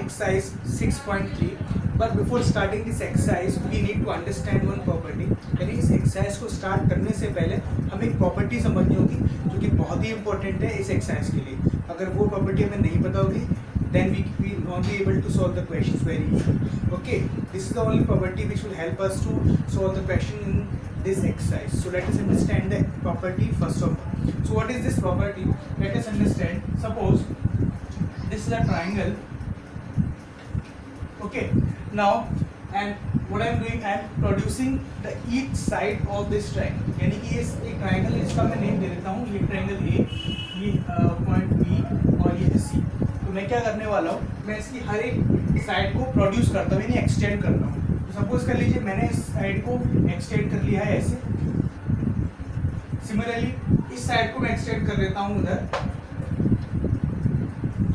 exercise 6.3. But before starting this exercise we need to understand one property. यानी इस exercise को start करने से पहले हमें एक प्रॉपर्टी समझनी होगी जो कि बहुत ही इंपॉर्टेंट है इस एक्सरसाइज के लिए. अगर वो प्रॉपर्टी हमें नहीं पता होगी then we won't be able to solve the questions very easily. Okay, this is the only property which will help us to solve the question in this exercise. So let us understand the property first of all. So what is this property? Let us understand. Suppose this is a triangle. Okay, now and what I am doing, I am producing the each side of this triangle. यानी कि ये एक triangle है, इसका मैं name दे देता हूँ. ये triangle A, ये पॉइंट B और ये C. तो मैं क्या करने वाला हूँ, मैं इसकी हर एक साइड को प्रोड्यूस करता हूँ यानी एक्सटेंड करता हूँ. तो सपोज कर लीजिए मैंने इस साइड को एक्सटेंड कर लिया है ऐसे. सिमिलरली इस साइड को मैं एक्सटेंड कर लेता हूँ उधर,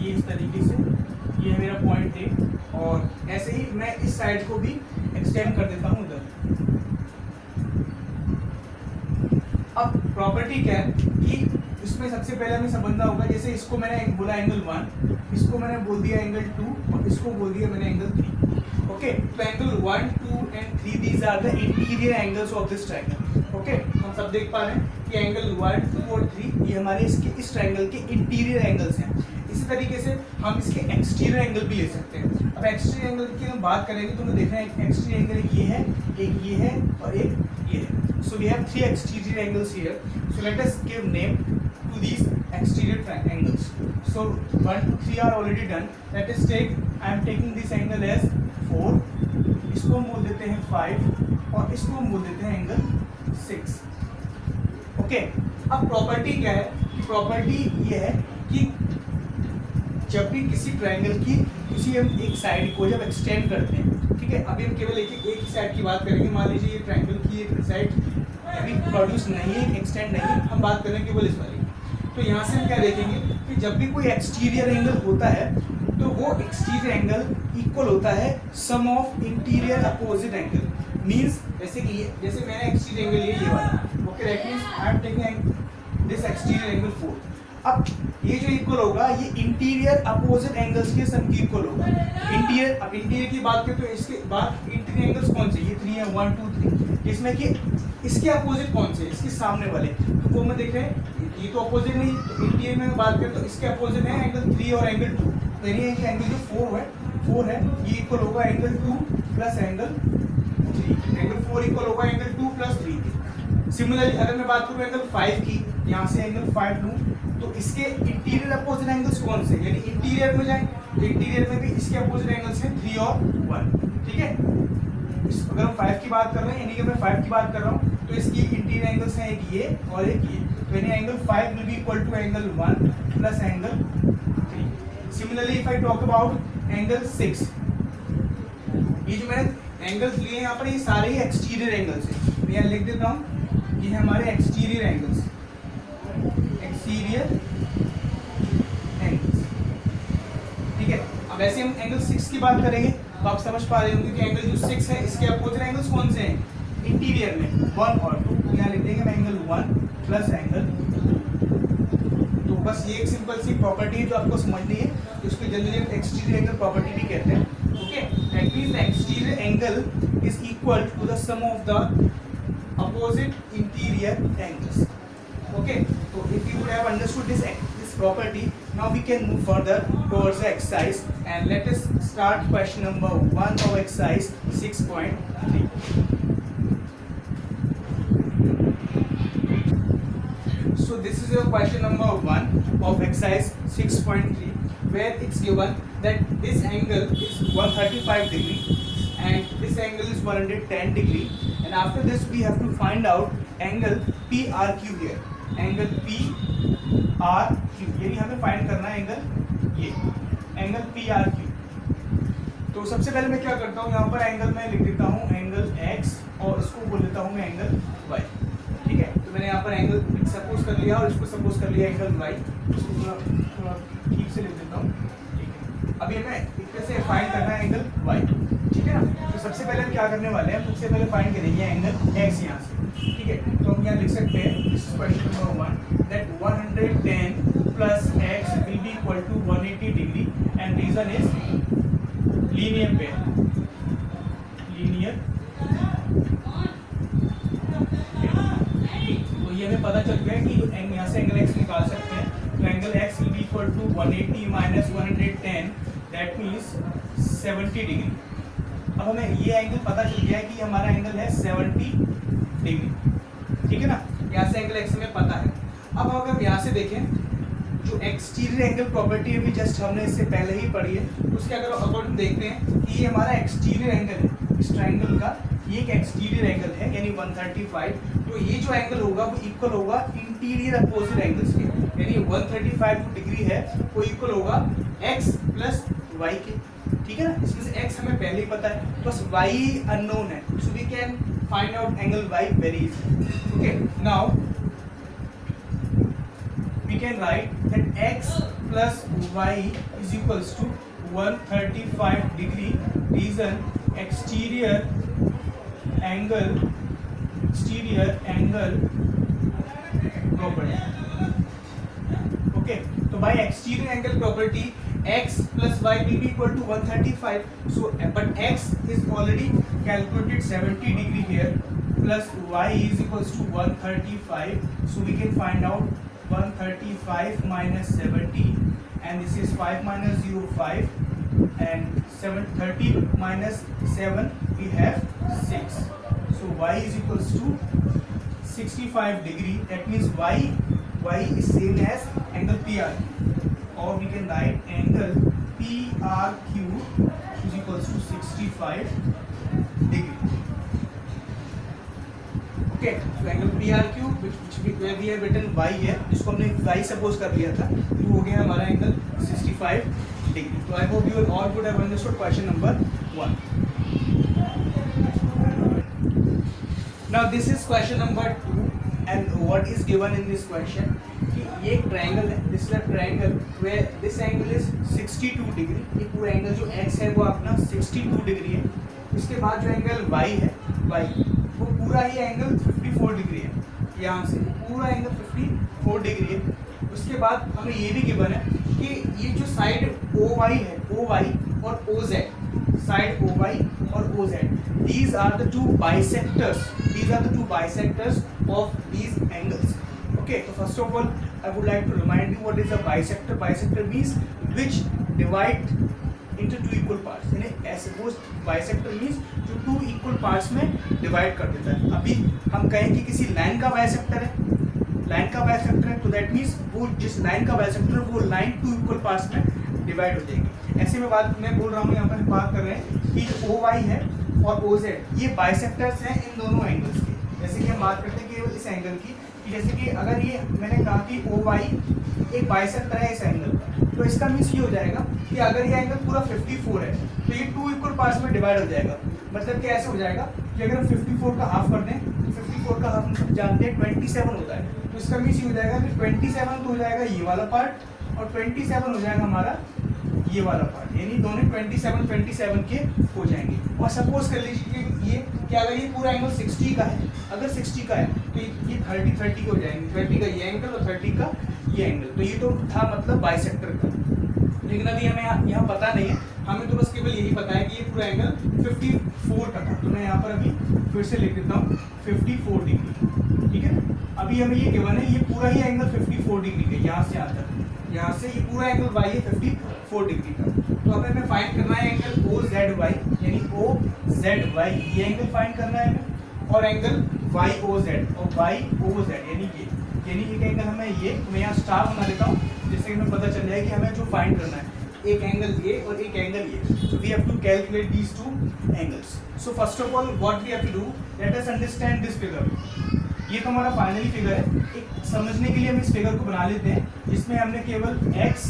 ये इस तरीके से. ये है मेरा पॉइंट ए और ऐसे ही मैं इस साइड को भी एक्सटेंड कर देता हूँ उधर. अब प्रॉपर्टी क्या है कि इसमें सबसे पहले हमें समझना होगा, जैसे इसको मैंने बोला एंगल 1, इसको मैंने बोल दिया एंगल 2 और इसको बोल दिया मैंने एंगल 3. ओके, तो angle 1, 2 and 3 these are the interior angles of this triangle. Okay, हम सब देख पा रहे हैं कि एंगल 1, 2 और 3 ये हमारे इस ट्रायंगल के इंटीरियर एंगल्स हैं. इसी तरीके से हम इसके एक्सटीरियर एंगल भी ले सकते हैं. अब एक्सटीरियर एंगल की हम बात करेंगे तो हमें देखना है एक्सटीरियर एंगल एक ये है और एक ये है. So we have 3 exterior angles here. So let us give name to these exterior angles. So 1, 2, 3 are already done. Let us take, I am taking this angle as 4. इसको हम बोल देते हैं 5 और इसको हम बोल देते हैं एंगल 6. ओके, अब प्रॉपर्टी क्या है? प्रॉपर्टी ये है कि जब भी किसी ट्रायंगल की किसी हम एक साइड को जब एक्सटेंड करते हैं, ठीक है, अभी हम केवल एक ही साइड की बात करेंगे. मान लीजिए ये ट्रायंगल की एक साइड अभी प्रोड्यूस नहीं है, एक्सटेंड नहीं है, हम बात करेंगे केवल इस वाली. तो यहाँ से हम क्या देखेंगे कि जब भी कोई एक्सटीरियर एंगल होता है तो वो एक्सटीरियर एंगल इक्वल होता है sum of interior opposite angle. Means जैसे मैंने एक्सटीरियर एंगल ये वाला. Okay, that means I am taking this exterior angle 4. अब ये जो इक्वल होगा ये इंटीरियर अपोजिट एंगल्स के सम की इक्वल होगा. इंटीरियर की बात करें तो इसके बाद इंटीरियर एंगल्स कौन से, ये 3 है, 1, 2, 3. इसमें कि इसके अपोजिट कौन से, इसके सामने वाले, तो वो मैं देख रहे हैं ये तो अपोजिट नहीं. तो इंटीरियर में बात करें तो इसके अपोजिट है एंगल 3 और एंगल 2. तो यानी कि एंगल जो 4 है ये इक्वल होगा angle 2 plus angle 3. Angle 4 equal होगा एंगल 2 प्लस 3 की. सिमिलरली अगर मैं बात करूँ एंगल 5 की, यहाँ से एंगल 5 लूँ तो इसके इंटीरियर अपोजिट एंगल्स कौन से, यानी इंटीरियर में जाए तो इंटीरियर में भी इसके अपोजिट एंगल्स हैं 3 और 1. ठीक है, अगर हम 5 की बात कर रहे हैं यानी कि मैं 5 की बात कर रहा हूँ तो इसकी इंटीरियर एंगल्स हैं एक ये और एक ये. तो यानी angle 5 will be equal to angle 1 plus angle 3. Similarly if I talk about angle 6, ये जो मैंने एंगल्स लिए हैं यहाँ पर ये सारे ही एक्सटीरियर एंगल्स हैं. मैं यहाँ लिख देता हूँ, ये हमारे एक्सटीरियर एंगल्स. ठीक है, अब ऐसे हम एंगल 6 की बात करेंगे तो आप समझ पा रहे होंगे कि एंगल जो 6 है इसके अपोजिट एंगल्स कौन से हैं इंटीरियर में, 1 और 2. तो यहाँ लिख देंगे मैं एंगल 1 प्लस एंगल 2. तो बस ये एक सिंपल सी प्रॉपर्टी है जो आपको समझनी है. इसको जनरली एक्सटीरियर एंगल प्रॉपर्टी भी कहते हैं. Okay, that means the exterior angle is equal to the sum of the opposite interior angles. Okay, so if you would have understood this property, now we can move further towards the exercise and let us start question number 1 of exercise 6.3. So this is your question number 1 of exercise 6.3 where it's given that this angle is 135 degree and this angle is 110 degree, and after this we have to find out angle PRQ here. Angle P R Q, यानी हमें find करना है angle ये angle P R Q. तो सबसे पहले मैं क्या करता हूँ, यहाँ पर एंगल मैं लिख देता हूँ एंगल एक्स और इसको बोल देता हूँ मैं एंगल वाई. ठीक है, तो मैंने यहाँ पर एंगल सपोज कर लिया और इसको सपोज कर लिया एंगल वाई. इसको थोड़ा ठीक से लिख देता हूँ, ठीक है। अभी हमें एक तरह से फाइंड करना है एंगल y, ठीक है ना। तो सबसे पहले हम क्या करने वाले हैं, सबसे पहले फाइंड करेंगे एंगल x यहाँ से, ठीक है। तो हम यहाँ लिख सकते हैं, this is question number 1, that 110 plus x will be equal to 180 degree and reason is linear pair, linear. तो ये हमें पता चल गया कि यहाँ से एंगल x निकाल सकते हैं। तो angle x will be equal to 180 minus 110, that means 70 degree. अब हमें ये एंगल पता चल गया है कि हमारा एंगल है 70 डिग्री, ठीक है ना। यहाँ से एंगल x हमें पता है। अब अगर हम यहाँ से देखें, जो एक्सटीरियर एंगल प्रॉपर्टी अभी जस्ट हमने इससे पहले ही पढ़ी है, उसके अगर अकॉर्डिंग देखते हैं कि ये हमारा एक्सटीरियर एंगल है, इस ट्राइंगल का ये एक एक्सटीरियर एंगल है, यानी 135। तो ये जो एंगल होगा वो इक्वल होगा इंटीरियर अपोजिट एंगल्स के, यानी 135 डिग्री है वो इक्वल होगा x प्लस y के, ठीक है ना। इसमें से x हमें पहले ही पता है, बस y अननोन है, so we can find out angle y very easily. Okay, now we can write that x plus y is equals to 135 degree, reason exterior angle property. Okay, तो by exterior angle property x plus y will be equal to 135. So but x is already calculated 70 degree here, plus y is equals to 135. So we can find out 135 minus 70, and this is 5 minus 0 5, and 730 minus 7 we have 6. So y is equals to 65 degree. That means y is same as angle PR, or we can write angle PRQ is equals to 65 degree. Okay, so angle PRQ where we have written y है, जिसको हमने y suppose कर लिया था, तो हो गया हमारा एंगल 65 डिग्री। तो I hope you all good have understood question number 1. Now this is question number 2, and what is given in this question कि ये एक ट्रायंगल है, this is a triangle where this angle is 62 degree. ये पूरा angle जो x है वो अपना 62 डिग्री है। इसके बाद जो एंगल y है, y वो पूरा ही एंगल 54 डिग्री है, यहाँ से पूरा एंगल 54 डिग्री है। उसके बाद हमें ये भी गिवन है कि ये जो साइड OY है, OY और OZ, साइड OY और OZ, these are the two bisectors, of these angles. Okay, so first of all I would like to remind you what is a bisector. Bisector means which divide into two equal parts, यानी suppose bisector means जो two equal parts में divide कर देता है। अभी हम कहें कि किसी लाइन का बाइसेक्टर है, तो दैट मीन्स वो जिस लाइन का बाइसेक्टर है वो लाइन टू इक्वल पार्ट्स में डिवाइड हो जाएगी। ऐसे में बात मैं बोल रहा हूँ, यहाँ पर बात कर रहे हैं कि जो OY है और OZ ये बाइसेक्टर्स हैं इन दोनों एंगल्स के। जैसे कि हम बात करते हैं केवल इस एंगल की, कि जैसे कि अगर ये मैंने कहा कि OY एक बाइसेक्टर है इस एंगल का, तो इसका मीन्स ये हो जाएगा कि अगर ये एंगल पूरा 54 है तो ये टू इक्वल पार्ट्स में डिवाइड हो जाएगा। मतलब कि ऐसे हो जाएगा कि अगर हम 54 का हाफ कर दें तो 54 का हाफ हम सब जानते हैं 27 होता है, तो इसका मीन्स ये हो जाएगा कि 27 तो हो जाएगा ये वाला पार्ट और 27 हो जाएगा हमारा ये वाला पार्ट, यानी दोनों 27 के हो जाएंगे। और सपोज कर लीजिए कि ये क्या, अगर ये पूरा एंगल 60 का है, अगर 60 का है तो ये 30 के हो जाएंगे, 30 का ये एंगल और 30 का ये एंगल। तो ये तो था मतलब बाइसेक्टर का, लेकिन अभी हमें यहाँ पता नहीं है, हमें तो बस केवल यही पता है कि ये पूरा एंगल 54 का था। तो मैं यहाँ पर अभी फिर से लिख देता हूँ 54 डिग्री, ठीक है। अभी हमें ये गिवन है, ये पूरा ही एंगल 54 डिग्री का, यहाँ से यहाँ तक, यहाँ से ये पूरा एंगल y है 54 डिग्री का। तो अब हमें फाइंड करना है एंगल OZY, यानी OZY ये एंगल फाइंड करना है हमें, और एंगल YOZ और YOZ यानी एक एंगल हमें ये, मैं यहाँ स्टार बना देता हूँ जिससे कि हमें पता चल जाए कि हमें जो फाइंड करना है एक एंगल ये और एक एंगल ये। So we have to calculate these two angles. So first of all what we have to do, let us understand this figure. ये तो हमारा फाइनली फिगर है, एक समझने के लिए हम इस फिगर को बना लेते हैं, जिसमें हमने केवल x,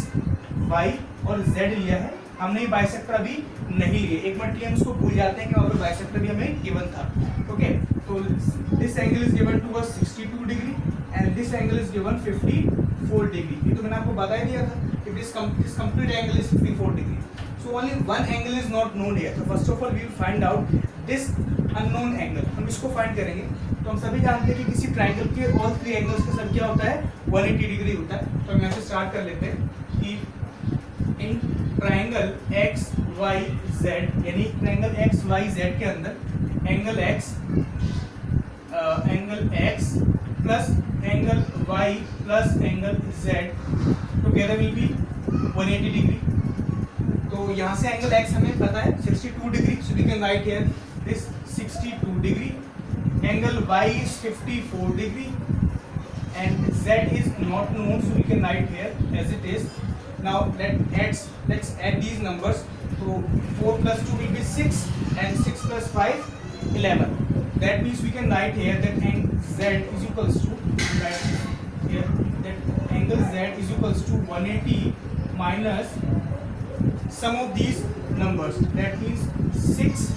y और z लिया है, हमने बाइसेक्टर अभी नहीं लिए। एक मिनट के लिए हम इसको भूल जाते हैं कि वहाँ पर बाइसेक्टर भी हमें गिवन था। ओके, तो this angle is given to us 62 degree and this angle is given 54 degree. ये तो मैंने आपको बता ही दिया था कि this complete angle is 54 degree. So only one angle is not known here. So first of all we will find out this unknown angle. हम इसको फाइंड करेंगे. तो हम सभी जानते हैं कि किसी ट्राइंगल के ऑल थ्री एंगल्स का सम क्या होता है 180 डिग्री होता है. तो हम यहाँ से स्टार्ट कर लेते हैं कि in triangle x y Z यानी ट्राइंगल एक्स वाई जेड के अंदर angle x plus angle y plus angle z together will be 180 degree. तो यहाँ से एंगल x हमें पता है 62 degree, so we can write here this 62 degree. Angle y is 54 degree and z is not known, so we can write here as it is. Now let's add these numbers. So 4 plus 2 will be 6 and 6 plus 5 11. That means we can write here that angle z is equals to, right here, that angle z is equals to 180 minus sum of these numbers, that means 6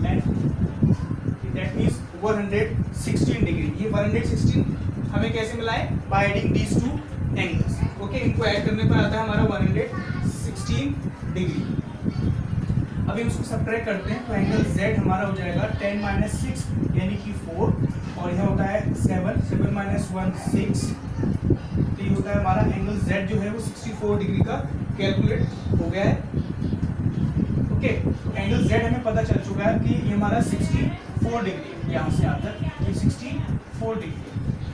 and that means 116 degree. ये 116 हमें कैसे मिला है by adding these two angles. Okay, इनको add करने पर आता है हमारा 116 डिग्री. अभी हम इसको सब्ट्रैक्ट करते हैं तो एंगल z हमारा हो जाएगा 10 minus 6 यानी कि 4 और यह होता है 7 minus 1 6. तो ये होता है हमारा एंगल z जो है वो 64 डिग्री का कैलकुलेट हो गया है. ओके, एंगल z हमें पता चल चुका है कि ये हमारा 64 डिग्री यहाँ से आकर ये 64 डिग्री.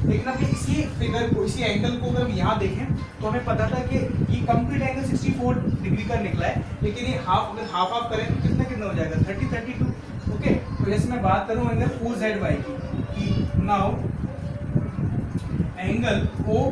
लेकिन अभी इसी फिगर को, इसी एंगल को अगर हम यहाँ देखें तो हमें पता था कि ये कंप्लीट एंगल 64 डिग्री का निकला है, लेकिन ये अगर हाफ करें तो कितना हो जाएगा 32. ओके, तो जैसे मैं बात करूँ एंगल ओ जेड वाई की, now angle O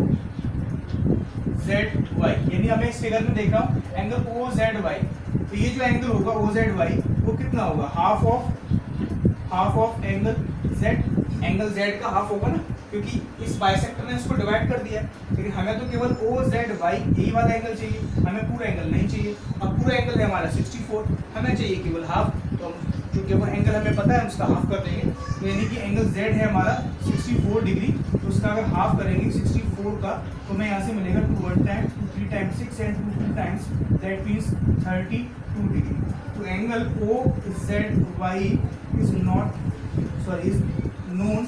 Z Y यानी हमें इस फिगर में देख रहा हूँ एंगल ओ जेड वाई. तो ये जो एंगल होगा ओ जेड वाई वो कितना होगा half of angle Z. Angle Z का हाफ होगा ना, क्योंकि इस बाइसेक्टर ने इसको डिवाइड कर दिया. लेकिन हमें तो केवल ओ जेड वाई यही वाला एंगल चाहिए, हमें पूरा एंगल नहीं चाहिए. अब पूरा एंगल है हमारा 64, हमें चाहिए केवल हाफ. तो चूंकि वो एंगल हमें पता है हम उसका हाफ कर देंगे. तो यानी कि एंगल जेड है हमारा 64 डिग्री, तो उसका अगर हाफ करेंगे 64 का तो हमें यहाँ से मिलेगा 2 1 time 2 3 times 6 and 2 2 times, that means 32 degree. तो angle O Z Y is known,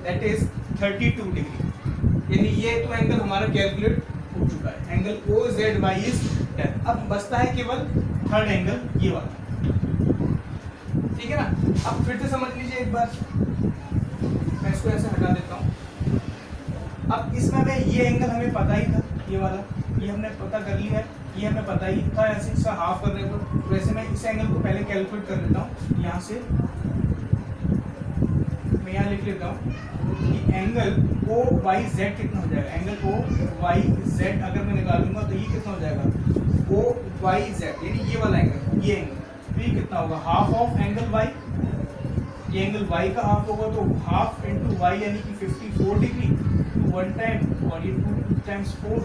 that is 32 degree. यानी ये तो एंगल हमारा कैलकुलेट हो चुका है. Angle O Z Y is done. अब बचता है केवल थर्ड एंगल ये वाला. ठीक है ना. अब फिर से समझ लीजिए एक बार, मैं इसको ऐसे हटा देता हूँ. अब इसमें हमें ये एंगल हमें पता ही था, ये वाला ये हमने पता कर लिया है, ये हमें पता ही था ऐसे इसका हाफ करने पर. तो वैसे मैं इस एंगल को पहले कैलकुलेट कर लेता हूँ. यहाँ से मैं यहाँ लिख लेता हूँ कि एंगल ओ वाई जेड कितना हो जाएगा. एंगल ओ वाई जेड अगर मैं निकालूंगा तो ये कितना हो जाएगा ओ वाई जेड यानी ये वाला एंगल, ये एंगल. तो ये कितना होगा हाफ ऑफ एंगल वाई. ये एंगल वाई का हाफ होगा तो हाफ इंटू वाई यानी कि 54 डिग्री टू 1 टाइम, और ये 2 टाइम्स 4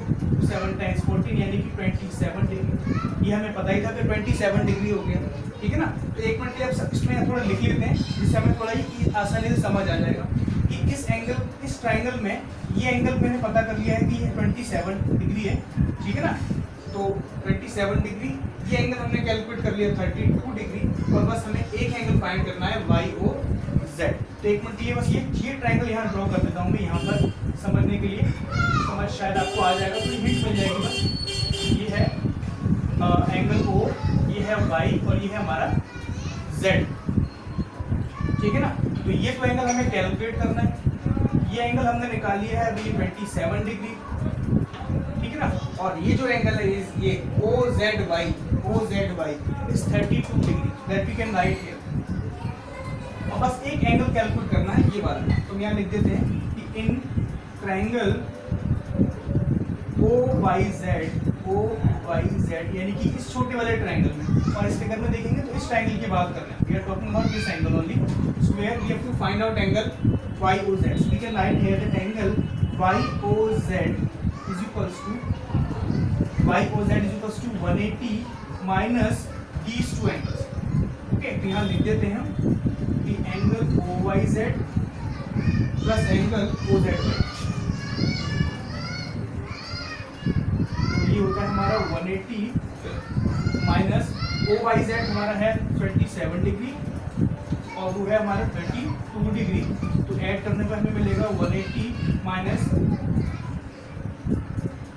7 टाइम्स 14 यानी कि 27 डिग्री. ये हमें पता ही था कि 27 डिग्री हो गया. ठीक है ना. तो एक मिनट के अब इसमें थोड़ा लिख लेते हैं जिससे हमें थोड़ा ही आसानी से समझ आ जाएगा कि इस एंगल, इस ट्राइंगल में ये एंगल मैंने पता कर लिया है कि ये 27 डिग्री है. ठीक है ना. तो 27 डिग्री ये एंगल हमने कैलकुलेट कर लिया 32 डिग्री, और बस हमें एक एंगल फाइंड करना है वाई ओ जेड. तो एक मिनट ये बस ये ट्राइंगल यहाँ ड्रॉ कर देता हूँ मैं यहाँ पर समझने के लिए. समझ शायद आपको आ जाएगा, तो हिंट मिल जाएगी बस. ये है एंगल ओ, ये है वाई और ये है हमारा जेड. ठीक है ना. तो ये तो एंगल हमें कैलकुलेट करना है. ये एंगल हमने निकाल लिया है अभी 27 डिग्री. ठीक है ना. और ये जो एंगल है ये O Z Y is 32 degree, that we can write here. और बस एक एंगल कैलकुलेट करना है ये वाला. तो यहाँ लिख देते हैं कि in triangle O Y Z यानी कि इस छोटे वाले ट्राइंगल में, और इस फिगर में देखेंगे तो इस ट्राइंगल की बात कर रहे हैं. We are talking about this angle only. So where we have to find out angle Y O Z. So we can write here that angle Y O Z is equals to 180 minus these two angles. Okay, तो यहाँ लिख देते हैं हम कि angle OYZ plus angle OZY. है हमारा 180 minus OYZ हमारा है 27 डिग्री और वो है हमारा 32 डिग्री। तो ऐड करने पर हमें मिलेगा 180 माइनस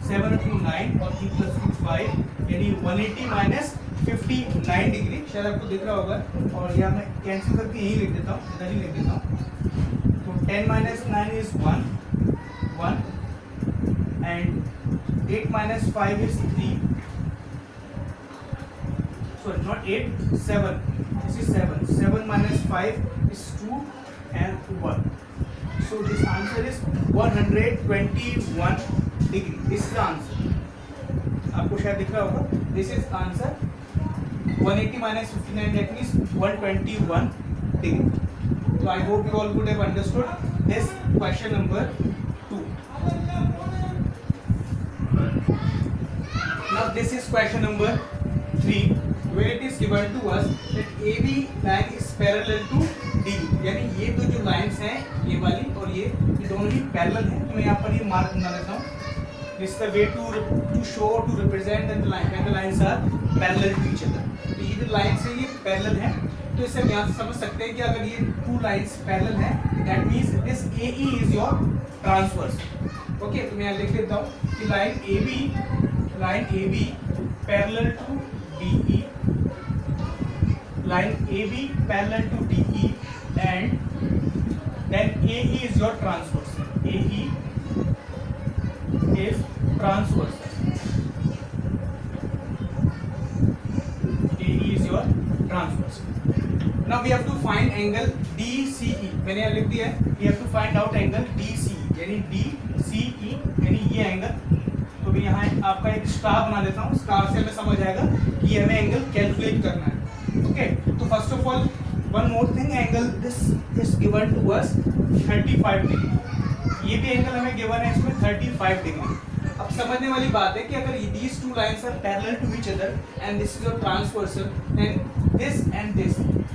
7 to 9 और 3 + 2 5 यानी 180 माइनस 59 डिग्री। शायद आपको दिख रहा होगा और यहाँ मैं कैंसिल करके यही लिख देता हूँ, इधर ही लिख देता हूँ। तो 10 minus 9 is 1 and 8 minus 5 is 3. Sorry, not 8, 7. This is 7. 7 minus 5 is 2 and 1. So this answer is 121 degree. This is the answer. आपको शायद दिख रहा होगा. This is answer. 180 minus 59, that means 121 degree. So I hope you all could have understood this question number 2. Now this is question number 3, where it is given to us that AB line is parallel to DB. यानी ये दो जो lines हैं, ये वाली और ये दोनों ही पैरेलल हैं। तो मैं यहाँ पर ये मार्क बना लेता हूँ। This is the way to show, to represent that the line, when the lines are parallel to each other. तो ये जो लाइन्स है ये पैरेलल हैं। तो इससे हम यहाँ से समझ सकते हैं कि अगर ये टू लाइन्स पैरेलल हैं, that means this AE is your transverse. Okay, तो मैं यहाँ लिख देता हूँ कि line AB parallel to DE, line AB parallel to DE and then AE is your transverse. AE is transverse. AE is your transverse. Now we have to find angle DCE. मैंने यहाँ लिख दिया है, we have to find out angle DCE, यानी DCE यानी ये angle. तो मैं यहाँ आपका एक स्टार बना देता हूँ, स्टार से हमें समझ आएगा कि हमें एंगल कैलकुलेट करना है। ओके, तो first of all one more thing, angle this is given to us 35 degree. ये भी एंगल हमें गिवन है इसमें 35 डिग्री। अब समझने वाली बात है कि अगर these two lines are parallel to each other and this is your transversal, then this and this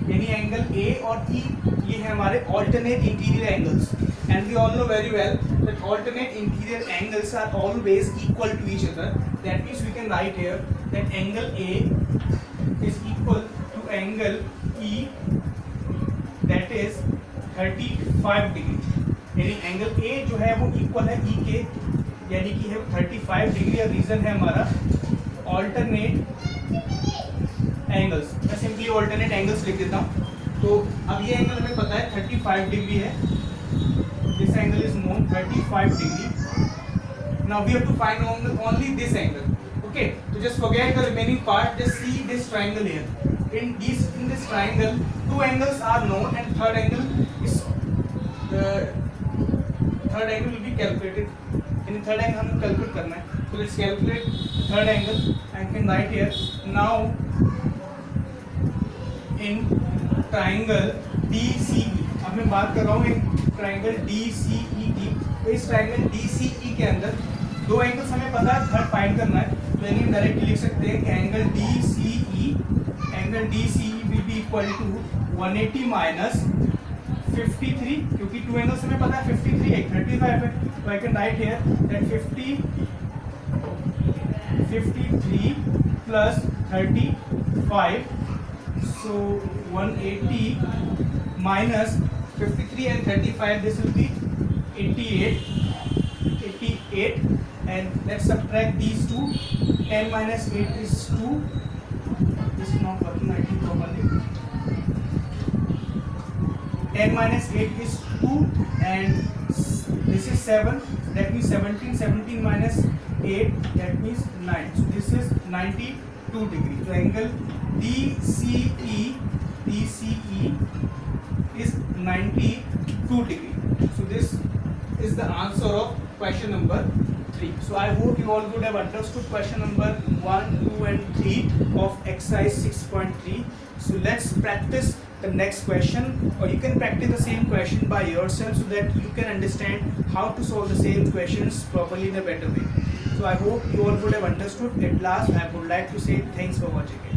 यानी एंगल A और E ये है हमारे alternate interior angles, and we all know very well that alternate interior angles are always equal to each other. That means we can write here that angle A is equal to angle E, that is 35 degree। यानी angle A जो है वो equal है E के, यानी कि है 35 degree. और रीजन है हमारा ऑल्टरनेट एंगल्स। मैं सिंपली ऑल्टरनेट एंगल्स लिख देता हूँ। तो अब ये एंगल हमें पता है 35 डिग्री है। This angle is known 35 degree. Now we have to find only this angle. Okay, तो just forget the remaining part, just see this triangle here. in this triangle two angles are known and third angle will be calculated. In third angle हमें calculate करना है, so let's calculate third angle and can write here now in triangle DCE। अब मैं बात कर रहा हूँ एक ट्राइंगल DCE की। तो इस ट्राइंगल DCE के अंदर दो एंगल्स हमें पता है, थर्ड फाइंड करना है। तो यानी हम डायरेक्टली लिख सकते हैं कि angle DCE will be equal to 180 minus 53, क्योंकि टू एंगल्स हमें पता है 53 एक 35 है। तो I can write here that 53 plus 35, so 180 minus 53 and 35, this will be 88, and let's subtract these two. 10 minus 8 is 2. This is not working, I think properly. 10 minus 8 is 2 and this is 7, that means 17 minus 8, that means 9. So this is 92 degree. So angle DCE is 92 degree. So this is the answer of question number 3. So I hope you all would have understood question number 1, 2 and 3 of exercise 6.3. So let's practice the next question, or you can practice the same question by yourself so that you can understand how to solve the same questions properly in a better way. So I hope you all would have understood. At last I would like to say thanks for watching it.